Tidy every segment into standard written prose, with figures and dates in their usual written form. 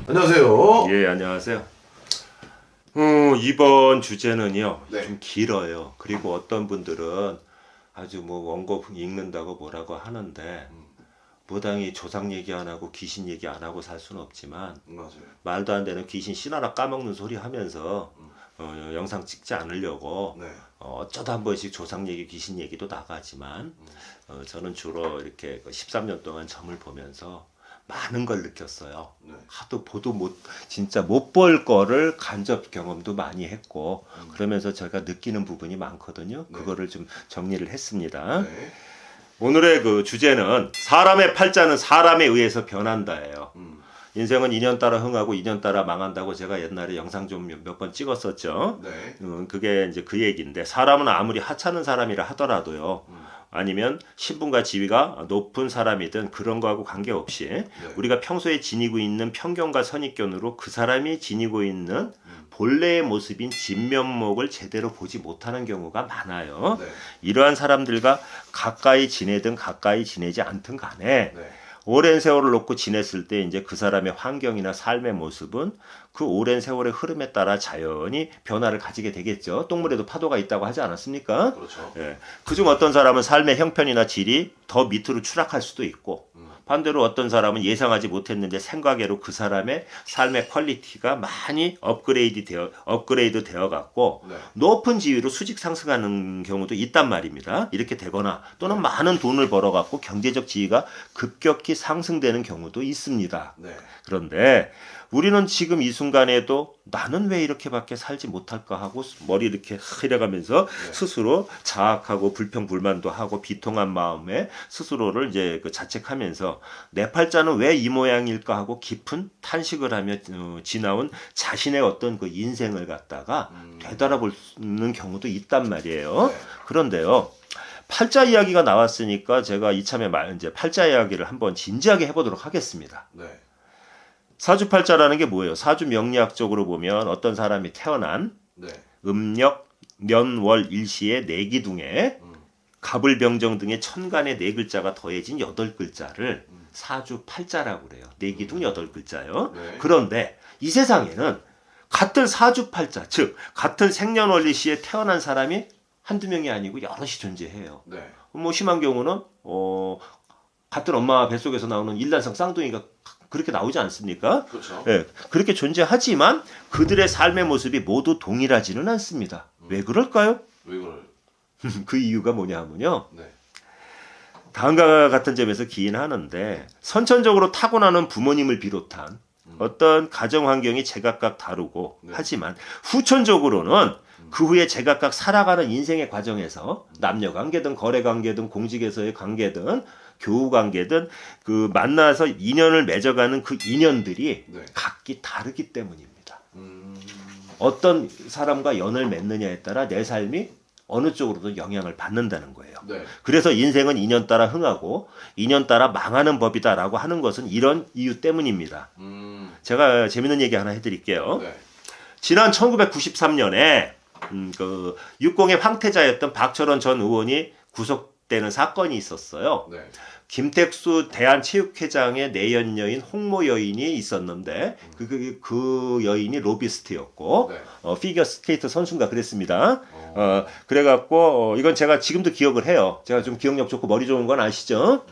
안녕하세요. 예, 안녕하세요. 이번 주제는요, 네. 좀 길어요. 그리고 어떤 분들은 아주 뭐 원고 읽는다고 뭐라고 하는데, 무당이 조상 얘기 안 하고 귀신 얘기 안 하고 살 수는 없지만, 맞아요. 말도 안 되는 귀신 씨나라 까먹는 소리 하면서 영상 찍지 않으려고 네. 어쩌다 한 번씩 조상 얘기, 귀신 얘기도 나가지만, 저는 주로 이렇게 13년 동안 점을 보면서 많은 걸 느꼈어요. 네. 하도 보도 진짜 못 볼 거를 간접 경험도 많이 했고, 그러면서 제가 느끼는 부분이 많거든요. 네. 그거를 좀 정리를 했습니다. 네. 오늘의 그 주제는 사람의 팔자는 사람에 의해서 변한다예요. 인생은 인연 따라 흥하고 인연 따라 망한다고 제가 옛날에 영상 좀 몇 번 찍었었죠. 네. 그게 이제 그 얘기인데, 사람은 아무리 하찮은 사람이라 하더라도요. 아니면 신분과 지위가 높은 사람이든 그런 거하고 관계없이 우리가 평소에 지니고 있는 편견과 선입견으로 그 사람이 지니고 있는 본래의 모습인 진면목을 제대로 보지 못하는 경우가 많아요. 네. 이러한 사람들과 가까이 지내든 가까이 지내지 않든 간에 네. 오랜 세월을 놓고 지냈을 때 이제 그 사람의 환경이나 삶의 모습은 그 오랜 세월의 흐름에 따라 자연히 변화를 가지게 되겠죠. 똥물에도 파도가 있다고 하지 않았습니까? 그렇죠. 예. 그중 어떤 사람은 삶의 형편이나 질이 더 밑으로 추락할 수도 있고, 반대로 어떤 사람은 예상하지 못했는데 생각외로 그 사람의 삶의 퀄리티가 많이 업그레이드 되어 갖고 네. 높은 지위로 수직 상승하는 경우도 있단 말입니다. 이렇게 되거나 또는 많은 돈을 벌어 갖고 경제적 지위가 급격히 상승되는 경우도 있습니다. 네. 그런데 우리는 지금 이 순간에도 나는 왜 이렇게밖에 살지 못할까 하고 머리 이렇게 흐려가면서 스스로 자학하고 불평불만도 하고 비통한 마음에 스스로를 이제 자책하면서 내 팔자는 왜 이 모양일까 하고 깊은 탄식을 하며 지나온 자신의 어떤 그 인생을 갖다가 되돌아보는 경우도 있단 말이에요. 네. 그런데요. 팔자 이야기가 나왔으니까 제가 이참에 이제 팔자 이야기를 한번 진지하게 해보도록 하겠습니다. 네. 사주팔자라는 게 뭐예요? 사주 명리학적으로 보면 어떤 사람이 태어난 네. 음력, 년, 월, 일시의 네 기둥에 갑을병정 등의 천간의 네 글자가 더해진 8글자를 사주팔자라고 그래요. 네 기둥 8글자요. 네. 그런데 이 세상에는 같은 사주팔자, 즉 같은 생년월일시에 태어난 사람이 한두 명이 아니고 여럿이 존재해요. 네. 뭐 심한 경우는 같은 엄마 뱃속에서 나오는 일란성 쌍둥이가 그렇게 나오지 않습니까? 그렇죠. 예, 그렇게 존재하지만 그들의 삶의 모습이 모두 동일하지는 않습니다. 왜 그럴까요? 왜 그래요? 그 이유가 뭐냐 하면요. 네. 다음과 같은 점에서 기인하는데, 선천적으로 타고나는 부모님을 비롯한 어떤 가정 환경이 제각각 다르고, 하지만 후천적으로는 그 후에 제각각 살아가는 인생의 과정에서 남녀 관계든 거래 관계든 공직에서의 관계든 교우 관계든 그 만나서 인연을 맺어가는 그 인연들이 네. 각기 다르기 때문입니다. 어떤 사람과 연을 맺느냐에 따라 내 삶이 어느 쪽으로도 영향을 받는다는 거예요. 네. 그래서 인생은 인연 따라 흥하고 인연 따라 망하는 법이다라고 하는 것은 이런 이유 때문입니다. 제가 재밌는 얘기 하나 해드릴게요. 네. 지난 1993년에 그 육공의 황태자였던 박철원 전 의원이 구속되는 사건이 있었어요. 네. 김택수 대한체육회장의 내연녀인 홍모 여인이 있었는데 그 여인이 로비스트였고 네. 피겨 스케이트 선수인가 그랬습니다. 그래갖고 이건 제가 지금도 기억을 해요. 제가 좀 기억력 좋고 머리 좋은 건 아시죠?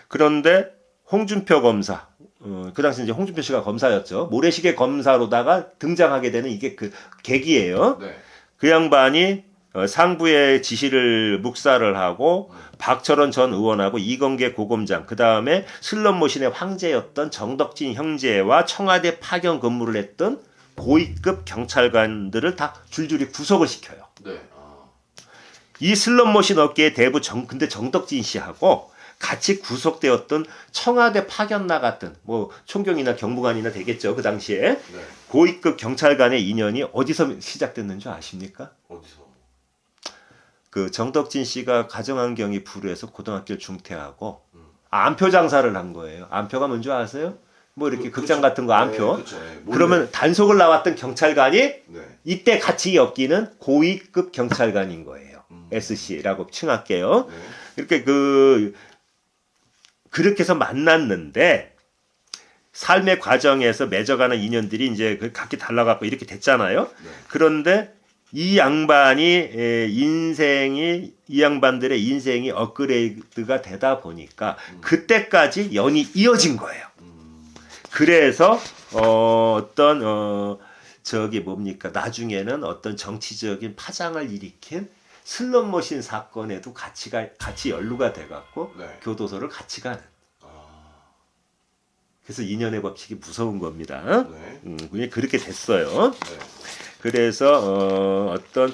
그런데 홍준표 검사, 그 당시 이제 홍준표 씨가 검사였죠. 모래시계 검사로다가 등장하게 되는 이게 그 계기예요. 네. 그 양반이 상부의 지시를 묵살을 하고 박철원 전 의원하고 이건계 고검장, 그 다음에 슬롯모신의 황제였던 정덕진 형제와 청와대 파견 근무를 했던 고위급 경찰관들을 다 줄줄이 구속을 시켜요. 네. 이 슬롯모신 업계의 대부 근데 정덕진 씨하고 같이 구속되었던 청와대 파견 나갔던 뭐 총경이나 경무관이나 되겠죠. 그 당시에 네. 고위급 경찰관의 인연이 어디서 시작됐는 줄 아십니까? 어디서? 그 정덕진 씨가 가정환경이 불우해서 고등학교를 중퇴하고 암표 장사를 한 거예요. 암표가 뭔지 아세요? 뭐 이렇게 극장 같은 거 암표. 네, 그러면 단속을 나왔던 경찰관이 네. 이때 같이 엮이는 고위급 경찰관인 거예요. SC라고 칭할게요. 네. 이렇게 그렇게 해서 만났는데 삶의 과정에서 맺어가는 인연들이 이제 각기 달라갖고 이렇게 됐잖아요. 네. 그런데 이 양반이 인생이 이 양반들의 인생이 업그레이드가 되다 보니까 그때까지 연이 이어진 거예요. 그래서 어떤 저기 뭡니까 나중에는 어떤 정치적인 파장을 일으킨 슬롯머신 사건에도 같이 연루가 돼갖고 네. 교도소를 같이 가는. 아, 그래서 인연의 법칙이 무서운 겁니다. 네. 그냥 그렇게 됐어요. 네. 그래서 어떤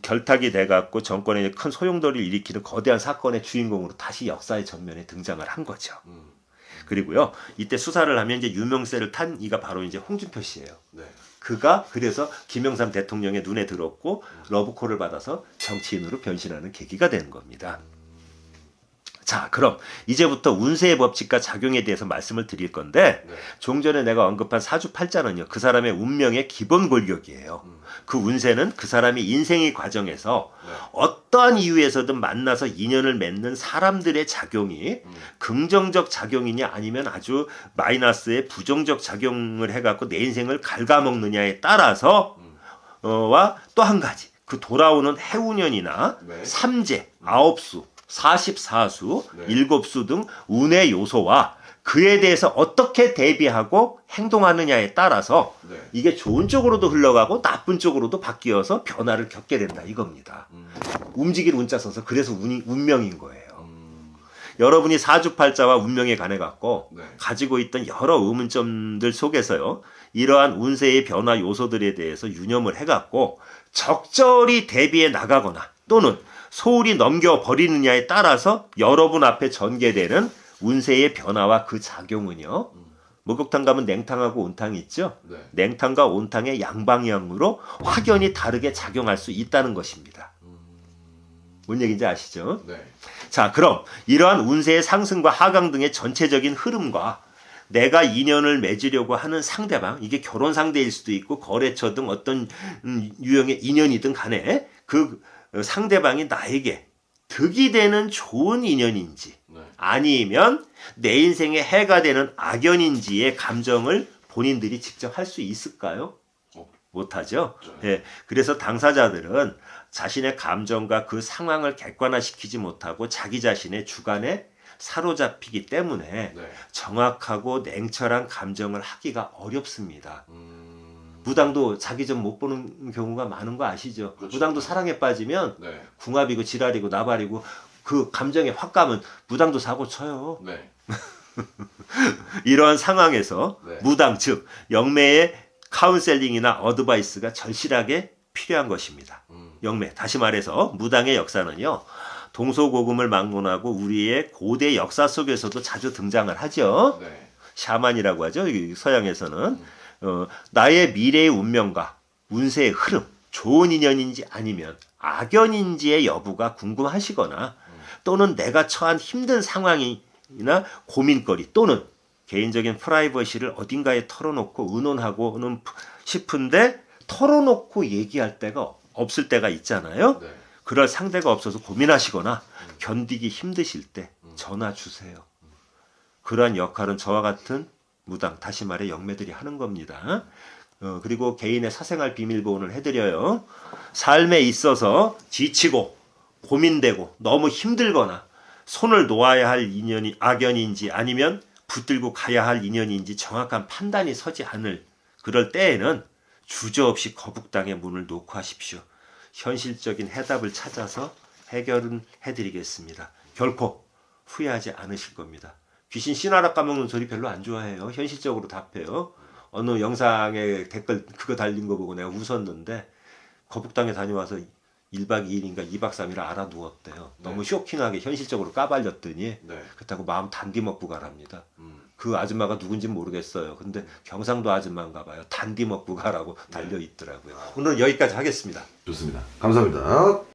결탁이 돼갖고 정권에 큰 소용돌이를 일으키는 거대한 사건의 주인공으로 다시 역사의 전면에 등장을 한 거죠. 그리고요 이때 수사를 하면 이제 유명세를 탄 이가 바로 이제 홍준표 씨예요. 네. 그가 그래서 김영삼 대통령의 눈에 들었고 러브콜을 받아서 정치인으로 변신하는 계기가 되는 겁니다. 자, 그럼 이제부터 운세의 법칙과 작용에 대해서 말씀을 드릴 건데 네. 좀 전에 내가 언급한 사주팔자는요. 그 사람의 운명의 기본 권력이에요. 그 운세는 그 사람이 인생의 과정에서 네. 어떠한 이유에서든 만나서 인연을 맺는 사람들의 작용이 긍정적 작용이냐 아니면 아주 마이너스의 부정적 작용을 해갖고 내 인생을 갉아먹느냐에 따라서 와 또 한 가지 그 돌아오는 해운년이나 네. 삼재, 아홉수 44수, 네. 7수 등 운의 요소와 그에 대해서 어떻게 대비하고 행동하느냐에 따라서 네. 이게 좋은 쪽으로도 흘러가고 나쁜 쪽으로도 바뀌어서 변화를 겪게 된다 이겁니다. 움직일 운자 써서 그래서 운명인 거예요. 여러분이 사주팔자와 운명에 관해 갖고 네. 가지고 있던 여러 의문점들 속에서요. 이러한 운세의 변화 요소들에 대해서 유념을 해갖고 적절히 대비해 나가거나 또는 소홀히 넘겨버리느냐에 따라서 여러분 앞에 전개되는 운세의 변화와 그 작용은요. 목욕탕 가면 냉탕하고 온탕이 있죠. 네. 냉탕과 온탕의 양방향으로 확연히 다르게 작용할 수 있다는 것입니다. 뭔 얘기인지 아시죠? 네. 자, 그럼 이러한 운세의 상승과 하강 등의 전체적인 흐름과 내가 인연을 맺으려고 하는 상대방, 이게 결혼 상대일 수도 있고 거래처 등 어떤 유형의 인연이든 간에 그 상대방이 나에게 득이 되는 좋은 인연인지 네. 아니면 내 인생에 해가 되는 악연인지의 감정을 본인들이 직접 할 수 있을까요? 못하죠. 예, 그래서 당사자들은 자신의 감정과 그 상황을 객관화시키지 못하고 자기 자신의 주관에 사로잡히기 때문에 네. 정확하고 냉철한 감정을 하기가 어렵습니다. 무당도 자기 전 못 보는 경우가 많은 거 아시죠? 그렇죠. 무당도 사랑에 빠지면 네. 궁합이고 지랄이고 나발이고 그 감정에 확 가면 무당도 사고 쳐요. 네. 이러한 상황에서 네. 무당 즉 영매의 카운셀링이나 어드바이스가 절실하게 필요한 것입니다. 영매 다시 말해서 무당의 역사는요. 동서고금을 막론하고 우리의 고대 역사 속에서도 자주 등장을 하죠. 네. 샤만이라고 하죠. 서양에서는 나의 미래의 운명과 운세의 흐름, 좋은 인연인지 아니면 악연인지의 여부가 궁금하시거나 또는 내가 처한 힘든 상황이나 고민거리 또는 개인적인 프라이버시를 어딘가에 털어놓고 의논하고는 싶은데 털어놓고 얘기할 때가 없을 때가 있잖아요. 네. 그럴 상대가 없어서 고민하시거나 견디기 힘드실 때 전화 주세요. 그러한 역할은 저와 같은 무당, 다시 말해 영매들이 하는 겁니다. 그리고 개인의 사생활 비밀 보호를 해드려요. 삶에 있어서 지치고 고민되고 너무 힘들거나 손을 놓아야 할 인연이 악연인지 아니면 붙들고 가야 할 인연인지 정확한 판단이 서지 않을 그럴 때에는 주저없이 거북당의 문을 놓고 하십시오. 현실적인 해답을 찾아서 해결은 해드리겠습니다. 결코 후회하지 않으실 겁니다. 귀신 씨나락 까먹는 소리 별로 안 좋아해요. 현실적으로 답해요. 어느 영상에 댓글 그거 달린 거 보고 내가 웃었는데 거북당에 다녀와서 1박 2일인가 2박 3일 알아누웠대요. 네. 너무 쇼킹하게 현실적으로 까발렸더니 네. 그렇다고 마음 단디 먹고 가랍니다. 그 아줌마가 누군지는 모르겠어요. 근데 경상도 아줌마인가 봐요. 단디 먹고 가라고 달려 있더라고요. 오늘은 여기까지 하겠습니다. 좋습니다. 감사합니다.